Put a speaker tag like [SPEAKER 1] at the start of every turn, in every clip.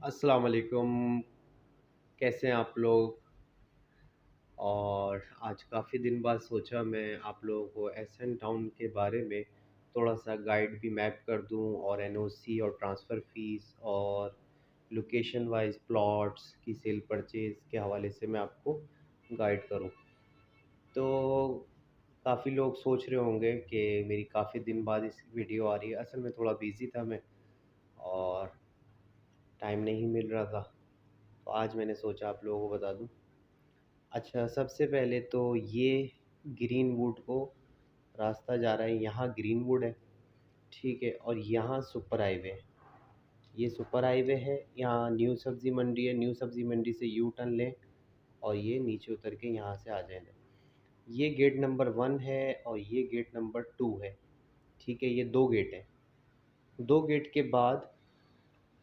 [SPEAKER 1] अस्सलाम वालेकुम। कैसे हैं आप लोग? और आज काफ़ी दिन बाद सोचा मैं आप लोगों को एसएन टाउन के बारे में थोड़ा सा गाइड भी मैप कर दूं और एनओसी और ट्रांसफ़र फ़ीस और लोकेशन वाइज प्लॉट्स की सेल परचेज़ के हवाले से मैं आपको गाइड करूं। तो काफ़ी लोग सोच रहे होंगे कि मेरी काफ़ी दिन बाद इस वीडियो आ रही है। असल में थोड़ा बिज़ी था मैं और टाइम नहीं मिल रहा था, तो आज मैंने सोचा आप लोगों को बता दूं। अच्छा, सबसे पहले तो ये ग्रीनवुड को रास्ता जा रहा है, यहाँ ग्रीनवुड है, ठीक है। और यहाँ सुपर हाईवे है, ये सुपर हाईवे है। यहाँ न्यू सब्ज़ी मंडी है, न्यू सब्ज़ी मंडी से यू टर्न लें और ये नीचे उतर के यहाँ से आ जाना। ये गेट नंबर 1 है और ये गेट नंबर 2 है, ठीक है। ये 2 गेट हैं। 2 गेट के बाद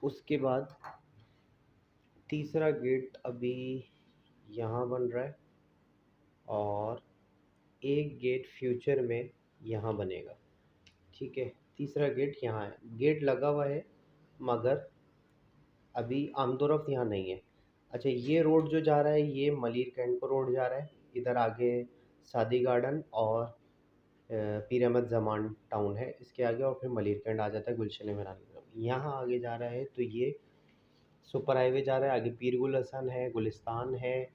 [SPEAKER 1] उसके बाद तीसरा गेट अभी यहाँ बन रहा है और एक गेट फ्यूचर में यहाँ बनेगा, ठीक है। तीसरा गेट यहाँ है, गेट लगा हुआ है मगर अभी आमदोरफ्त यहाँ नहीं है। अच्छा, ये रोड जो जा रहा है ये मलिर कैंट को रोड जा रहा है। इधर आगे सादी गार्डन और पीर अहमद ज़मान टाउन है, इसके आगे और फिर मलिर कैंट आ जाता है गुलशन मीरान की तरफ। यहाँ आगे जा रहा है तो ये सुपर हाईवे जा रहा है, आगे पीर गुल हसन है, गुलिस्तान है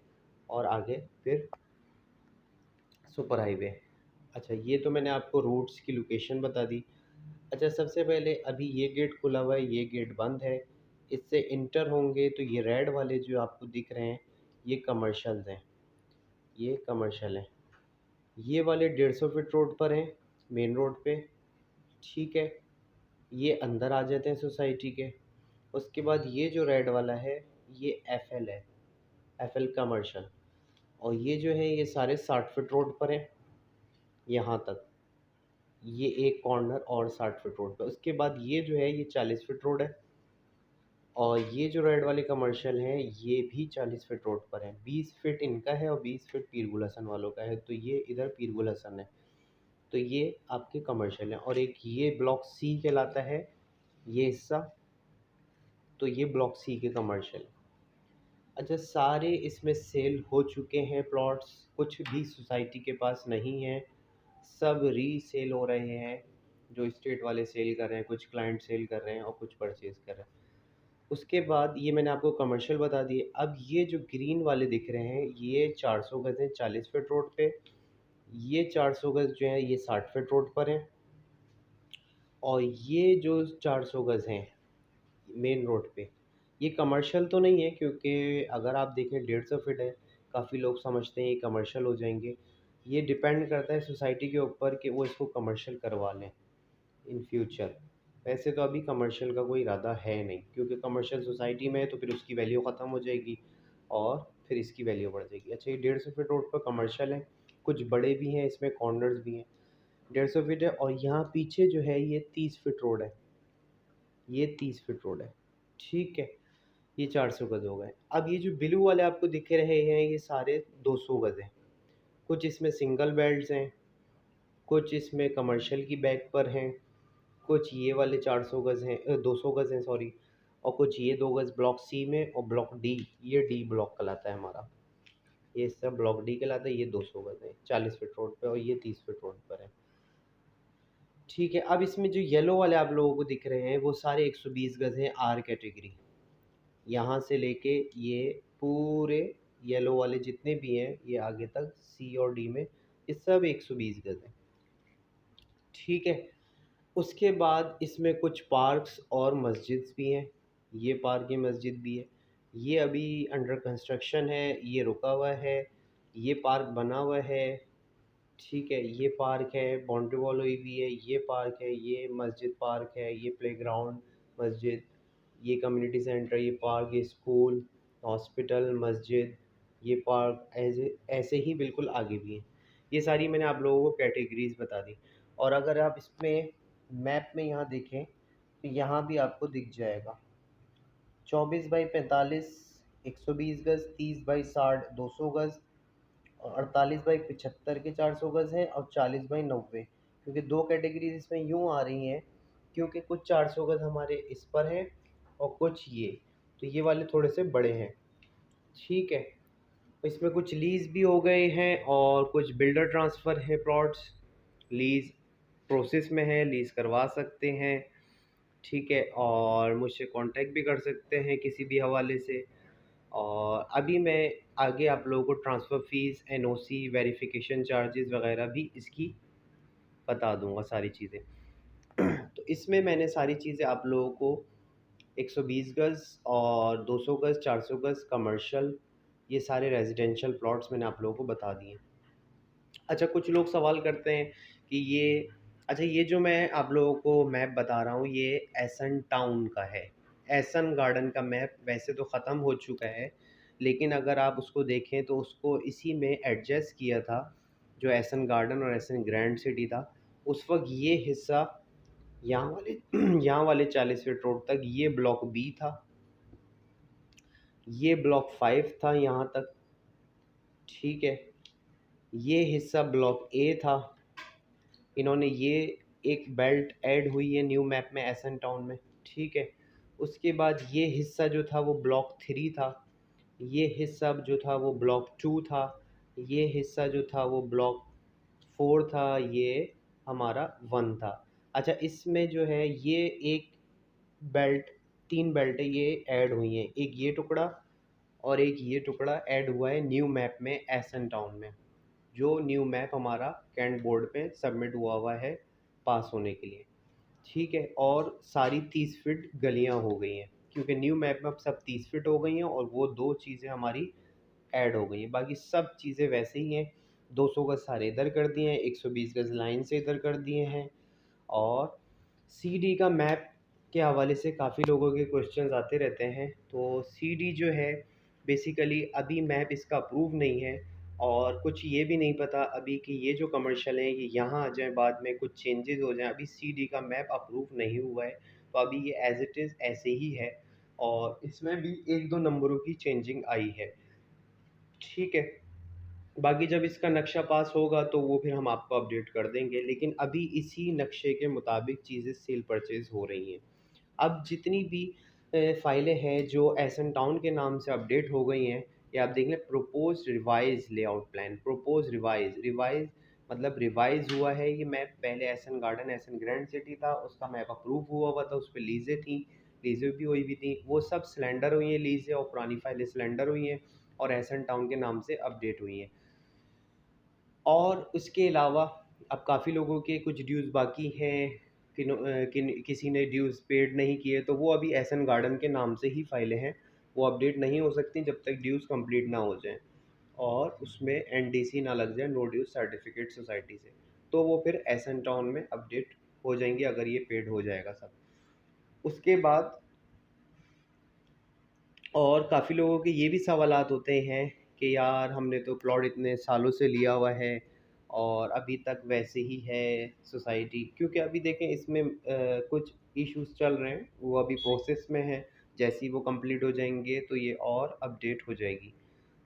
[SPEAKER 1] और आगे फिर सुपर हाईवे। अच्छा, ये तो मैंने आपको रूट्स की लोकेशन बता दी। अच्छा, सबसे पहले अभी ये गेट खुला हुआ है, ये गेट बंद है। इससे इंटर होंगे तो ये रेड वाले जो आपको दिख रहे हैं ये कमर्शियल्स हैं, ये कमर्शियल हैं। ये वाले 150 फीट रोड पर हैं, मेन रोड पे, ठीक है। ये अंदर आ जाते हैं सोसाइटी के। उसके बाद ये जो रेड वाला है ये एफएल है, एफएल कमर्शियल। और ये जो है ये सारे 60 फीट रोड पर हैं यहाँ तक। ये एक कॉर्नर और 60 फीट रोड पे। उसके बाद ये जो है ये 40 फीट रोड है और ये जो रेड वाले कमर्शियल हैं ये भी 40 फीट रोड पर हैं। 20 फीट इनका है और 20 फीट पीर गुल हसन वालों का है, तो ये इधर पीर गुल हसन है। तो ये आपके कमर्शियल हैं और एक ये ब्लॉक सी कहलाता है ये हिस्सा, तो ये ब्लॉक सी के कमर्शियल। अच्छा, सारे इसमें सेल हो चुके हैं प्लॉट्स, कुछ भी सोसाइटी के पास नहीं है, सब रीसेल हो रहे हैं। जो स्टेट वाले सेल कर रहे हैं, कुछ क्लाइंट सेल कर रहे हैं और कुछ परचेज़ कर रहे हैं। उसके बाद ये मैंने आपको कमर्शियल बता दिए। अब ये जो ग्रीन वाले दिख रहे हैं ये 400 गज़ हैं 40 फीट रोड पे। ये 400 गज़ जो है ये 60 फीट रोड पर हैं और ये जो 400 गज़ हैं मेन रोड पे ये कमर्शियल तो नहीं है, क्योंकि अगर आप देखें 150 फीट है, काफ़ी लोग समझते हैं ये कमर्शियल हो जाएंगे। ये डिपेंड करता है सोसाइटी के ऊपर कि वो इसको कमर्शियल करवा लें इन फ्यूचर। वैसे तो अभी कमर्शियल का कोई इरादा है नहीं, क्योंकि कमर्शियल सोसाइटी में है तो फिर उसकी वैल्यू ख़त्म हो जाएगी और फिर इसकी वैल्यू बढ़ जाएगी। अच्छा, ये 150 फीट रोड पर कमर्शियल है, कुछ बड़े भी हैं इसमें, कॉर्नर्स भी हैं। 150 फीट है और यहाँ पीछे जो है ये 30 फीट रोड है, ये 30 फीट रोड है, ठीक है। ये 400 गज़ हो गए। अब ये जो ब्लू वाले आपको दिख रहे हैं ये सारे 200 गज़ हैं। कुछ इसमें सिंगल बेड्स हैं, कुछ इसमें कमर्शियल की बैक पर हैं, कुछ ये वाले 400 गज़ हैं 200 गज़ हैं सॉरी, और कुछ ये 2 गज़ ब्लॉक सी में और ब्लॉक डी, ये डी ब्लॉक कहलाता है हमारा, ये सब ब्लॉक डी कहलाता है। ये 200 गज़ है 40 फीट रोड पे और ये 30 फीट रोड पर है, ठीक है। अब इसमें जो येलो वाले आप लोगों को दिख रहे हैं वो सारे 120 गज़ हैं आर कैटेगरी। यहाँ से लेके ये पूरे येलो वाले जितने भी हैं ये आगे तक सी और डी में ये सब 120 गज़ हैं, ठीक है। उसके बाद इसमें कुछ पार्क्स और मस्जिद्स भी हैं। ये पार्क ये मस्जिद भी है, ये अभी अंडर कंस्ट्रक्शन है, ये रुका हुआ है। ये पार्क बना हुआ है, ठीक है। ये पार्क है, बाउंड्री वॉल हुई भी है, ये पार्क है, ये मस्जिद पार्क है, ये प्लेग्राउंड मस्जिद, ये कम्युनिटी सेंटर, ये पार्क, ये स्कूल, हॉस्पिटल, मस्जिद, ये पार्क ऐसे ऐसे ही बिल्कुल आगे भी हैं। ये सारी मैंने आप लोगों को कैटेगरीज़ बता दी। और अगर आप इसमें मैप में यहाँ देखें तो यहाँ भी आपको दिख जाएगा 24 बाई 45 120 गज़, 30 बाई 60 200 गज़ और 48 बाई 75 के 400 गज़ हैं और 40 बाई 90, क्योंकि दो कैटेगरीज इसमें यूँ आ रही हैं क्योंकि कुछ 400 गज़ हमारे इस पर हैं और कुछ ये। तो ये वाले थोड़े से बड़े हैं, ठीक है। इसमें कुछ लीज़ भी हो गए हैं और कुछ बिल्डर ट्रांसफ़र है प्लॉट्स। लीज़ प्रोसेस में है, लीज़ करवा सकते हैं, ठीक है। और मुझसे कांटेक्ट भी कर सकते हैं किसी भी हवाले से। और अभी मैं आगे आप लोगों को transfer fees, NOC, verification charges वगैरह भी इसकी बता दूँगा सारी चीज़ें। तो इसमें मैंने सारी चीज़ें आप लोगों को 120 गज़ और 200 गज़, 400 गज़ कमर्शियल, ये सारे रेज़िडेंशियल प्लॉट्स मैंने आप लोगों को बता दिए। अच्छा, कुछ लोग सवाल करते हैं कि ये जो मैं आप लोगों को मैप बता रहा हूँ, ये एसन टाउन का है। एसन गार्डन का मैप वैसे तो ख़त्म हो चुका है, लेकिन अगर आप उसको देखें तो उसको इसी में एडजस्ट किया था, जो एसन गार्डन और एसन ग्रैंड सिटी था। उस वक़्त ये हिस्सा यहाँ वाले यहाँ वाले 40 फीट रोड तक ये ब्लॉक बी था, ये ब्लॉक 5 था यहाँ तक, ठीक है। ये हिस्सा ब्लॉक ए था। इन्होंने ये एक बेल्ट ऐड हुई है न्यू मैप में एसन टाउन में, ठीक है। उसके बाद ये हिस्सा जो था वो ब्लॉक 3 था, ये हिस्सा जो था वो ब्लॉक 2 था, ये हिस्सा जो था वो ब्लॉक 4 था, ये हमारा 1 था। अच्छा, इसमें जो है ये एक बेल्ट, 3 बेल्टें ये ऐड हुई हैं, एक ये टुकड़ा और एक ये टुकड़ा ऐड हुआ है न्यू मैप में एसन टाउन में, जो न्यू मैप हमारा कैंट बोर्ड पे सबमिट हुआ है पास होने के लिए, ठीक है। और सारी 30 फीट गलियां हो गई हैं, क्योंकि न्यू मैप में अब सब 30 फीट हो गई हैं और वो दो चीज़ें हमारी ऐड हो गई हैं। बाकी सब चीज़ें वैसे ही हैं। 200 गज सारे इधर कर दिए हैं, 120 गज लाइन से इधर कर दिए हैं। और सीडी का मैप के हवाले से काफ़ी लोगों के क्वेश्चंस आते रहते हैं। तो सीडी जो है बेसिकली अभी मैप इसका अप्रूव नहीं है, और कुछ ये भी नहीं पता अभी कि ये जो कमर्शियल हैं ये यहाँ आ जाएँ, बाद में कुछ चेंजेस हो जाएँ। अभी सीडी का मैप अप्रूव नहीं हुआ है, तो अभी ये एज़ इट इज़ ऐसे ही है, और इसमें भी 1-2 नंबरों की चेंजिंग आई है, ठीक है। बाकी जब इसका नक्शा पास होगा तो वो फिर हम आपको अपडेट कर देंगे, लेकिन अभी इसी नक्शे के मुताबिक चीज़ें सेल परचेज़ हो रही हैं। अब जितनी भी फ़ाइलें हैं जो एसन टाउन के नाम से अपडेट हो गई हैं, या आप देख लें propose revise layout plan, propose revise मतलब रिवाइज़ हुआ है ये मैप। पहले एसन गार्डन, एसन ग्रैंड सिटी था, उसका मैप अप्रूव हुआ था, उस पे लीज़ें थी, लीज़ें भी हुई भी थी, वो सब सिलेंडर हुई हैं लीज़ें, और पुरानी फ़ाइलें सिलेंडर हुई हैं और एसन टाउन के नाम से अपडेट हुई हैं। और उसके अलावा अब काफ़ी लोगों के कुछ ड्यूज़ बाकी हैं, किसी ने ड्यूज़ पेड नहीं किए, तो वो अभी एसन गार्डन के नाम से ही फ़ाइलें हैं, वो अपडेट नहीं हो सकती जब तक ड्यूज़ कंप्लीट ना हो जाएँ और उसमें एनडीसी ना लग जाए, नो ड्यूज़ सर्टिफिकेट सोसाइटी से। तो वो फिर एसन टाउन में अपडेट हो जाएंगी अगर ये पेड हो जाएगा सब। उसके बाद और काफ़ी लोगों के ये भी सवालात होते हैं कि यार हमने तो प्लॉट इतने सालों से लिया हुआ है और अभी तक वैसे ही है सोसाइटी, क्योंकि अभी देखें इसमें कुछ इश्यूज चल रहे हैं, वो अभी प्रोसेस में है। जैसे ही वो कंप्लीट हो जाएंगे तो ये और अपडेट हो जाएगी।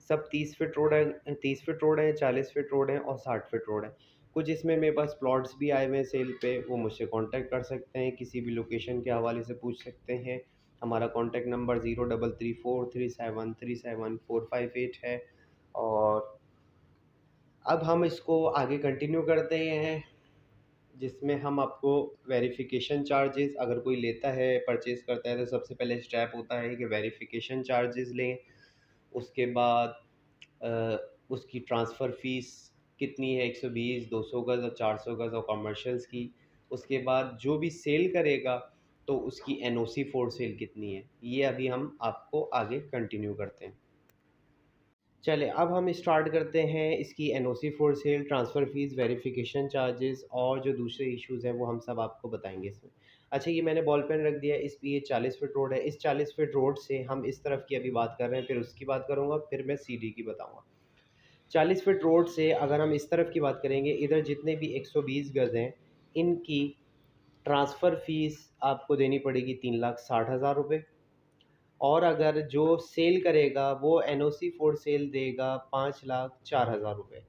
[SPEAKER 1] सब 30 फीट रोड है, 30 फीट रोड है, 40 फीट रोड है और 60 फीट रोड है। कुछ इसमें मेरे पास प्लॉट्स भी आए हुए हैं सेल पे, वो मुझसे कांटेक्ट कर सकते हैं, किसी भी लोकेशन के हवाले से पूछ सकते हैं। हमारा कॉन्टैक्ट नंबर 0334373745 है। और अब हम इसको आगे कंटिन्यू करते हैं, जिसमें हम आपको वेरिफिकेशन चार्जेस, अगर कोई लेता है परचेज़ करता है तो सबसे पहले स्टेप होता है कि वेरिफिकेशन चार्जेस लें। उसके बाद अ, उसकी ट्रांसफ़र फ़ीस कितनी है, 120, 200 गज़ और 400 गज़ और कमर्शियल्स की। उसके बाद जो भी सेल करेगा तो उसकी एनओसी फॉर सेल कितनी है, ये अभी हम आपको आगे कंटिन्यू करते हैं। चले अब हम स्टार्ट करते हैं इसकी NOC for sale, transfer fees, verification charges और जो दूसरे इश्यूज़ हैं वो हम सब आपको बताएंगे इसमें। अच्छा, ये मैंने बॉल पेन रख दिया है, इस पे ये 40 फीट रोड है, इस 40 फीट रोड से हम इस तरफ की अभी बात कर रहे हैं, फिर उसकी बात करूँगा, फिर मैं सीडी की बताऊँगा। 40 फीट रोड से अगर हम इस तरफ की बात करेंगे, इधर जितने भी 120 गज़ हैं, इनकी ट्रांसफ़र फ़ीस आपको देनी पड़ेगी 3,60,000 रुपये। और अगर जो सेल करेगा वो एनओसी फॉर सेल देगा 5,04,000 रुपये,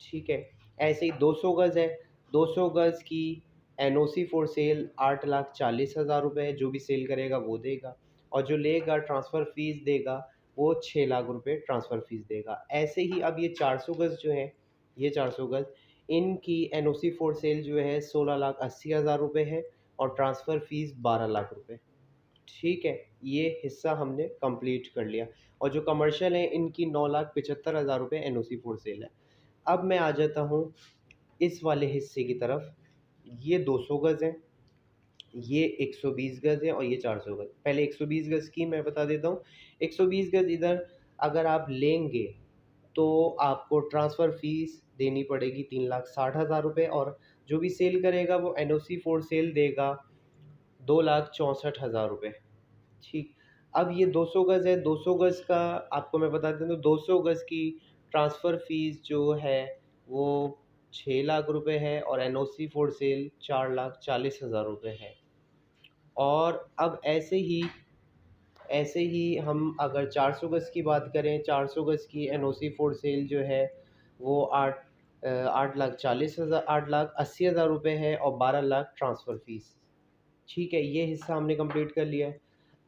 [SPEAKER 1] ठीक है। ऐसे ही 200 गज़ है, 200 गज़ की एनओसी फॉर सेल 8,40,000 रुपये, जो भी सेल करेगा वो देगा। और जो लेगा ट्रांसफ़र फ़ीस देगा वो 6 लाख रुपए ट्रांसफ़र फ़ीस देगा। ऐसे ही अब ये 400 गज़ जो है, ये 400 गज़, इनकी एनओसी फॉर सेल जो है 16,80,000 रुपए है और ट्रांसफ़र फ़ीस 12 लाख रुपए। ठीक है, ये हिस्सा हमने कंप्लीट कर लिया। और जो कमर्शियल है इनकी 9,75,000 रुपए एनओसी फॉर सेल है। अब मैं आ जाता हूँ इस वाले हिस्से की तरफ। ये 200 गज़ है, ये 120 गज़ है और ये 400 गज़। पहले 120 गज़ की मैं बता देता हूँ। 120 गज़ इधर अगर आप लेंगे तो आपको ट्रांसफ़र फ़ीस देनी पड़ेगी 3,60,000 रुपए और जो भी सेल करेगा वो एनओसी फॉर सेल देगा 2,64,000 रुपए। ठीक। अब ये 200 गज़ है, 200 गज़ का आपको मैं बता देता हूँ, 200 गज़ की ट्रांसफ़र फ़ीस जो है वो 6 लाख रुपए है और एनओसी फॉर सेल 4,40,000 रुपए है। और अब ऐसे ही हम अगर 400 गज़ की बात करें, 400 गज़ की एनओसी फॉर सेल जो है वो 8,80,000 रुपए है और 12 लाख ट्रांसफ़र फ़ीस। ठीक है, ये हिस्सा हमने कंप्लीट कर लिया है।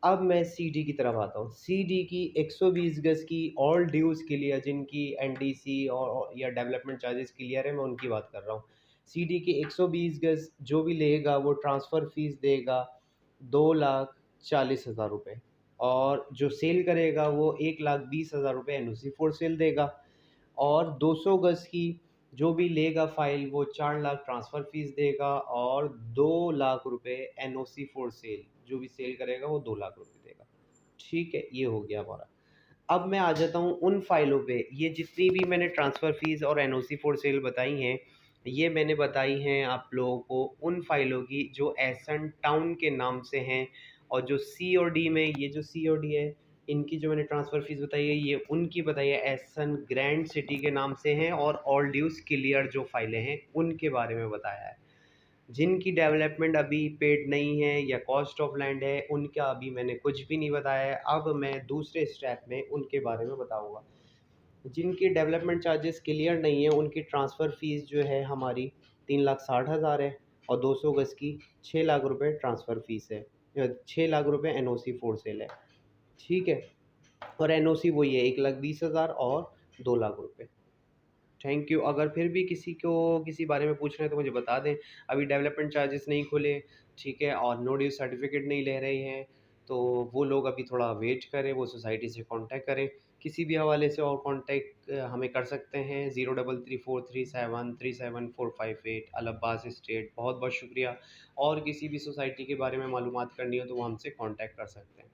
[SPEAKER 1] अब मैं सीडी की तरफ आता हूँ। सीडी की 120 गज़ की ऑल ड्यूज़ क्लियर, जिनकी एनडीसी और या डेवलपमेंट चार्जेस क्लियर है, मैं उनकी बात कर रहा हूँ। सीडी की 120 गज़ जो भी लेगा वो ट्रांसफ़र फ़ीस देगा 2,40,000 रुपए और जो सेल करेगा वो 1,20,000 रुपए एनओसी फॉर सेल देगा। और 200 गज़ की जो भी लेगा फ़ाइल वो 4 लाख ट्रांसफ़र फ़ीस देगा और 2 लाख रुपए एनओसी फॉर सेल, जो भी सेल करेगा वो 2 लाख रुपए देगा। ठीक है, ये हो गया हमारा। अब मैं आ जाता हूँ उन फ़ाइलों पे। ये जितनी भी मैंने ट्रांसफ़र फ़ीस और एनओसी फॉर सेल बताई हैं, ये मैंने बताई हैं आप लोगों को उन फ़ाइलों की जो एसन टाउन के नाम से हैं। और जो सी और डी में, ये जो सी और डी है, इनकी जो मैंने ट्रांसफ़र फ़ीस बताई है ये उनकी बताई है एसन ग्रैंड सिटी के नाम से हैं। और ऑल ड्यूज़ क्लियर जो फ़ाइलें हैं उनके बारे में बताया है। जिनकी डेवलपमेंट अभी पेड नहीं है या कॉस्ट ऑफ लैंड है, उनका अभी मैंने कुछ भी नहीं बताया है। अब मैं दूसरे स्टेप में उनके बारे में बताऊँगा। जिनकी डेवलपमेंट चार्जेस क्लियर नहीं है, उनकी ट्रांसफ़र फ़ीस जो है हमारी 3,60,000 है और 200 गज़ की 6 लाख रुपए ट्रांसफ़र फ़ीस है। 6 लाख रुपए एनओसी फॉर सेल है। ठीक है? और एनओसी वही है 1,20,000 और 2 लाख रुपए। Thank you. अगर फिर भी किसी को किसी बारे में पूछना है तो मुझे बता दें। अभी डेवलपमेंट चार्जेस नहीं खुले, ठीक है, और नो ड्यू सर्टिफिकेट नहीं ले रहे हैं, तो वो लोग अभी थोड़ा वेट करें, वो सोसाइटी से कांटेक्ट करें। किसी भी हवाले से और कांटेक्ट हमें कर सकते हैं 0334373745 अल-अब्बास एस्टेट। बहुत बहुत शुक्रिया। और किसी भी सोसाइटी के बारे में मालूमात करनी हो तो वो हमसे कांटेक्ट कर सकते हैं।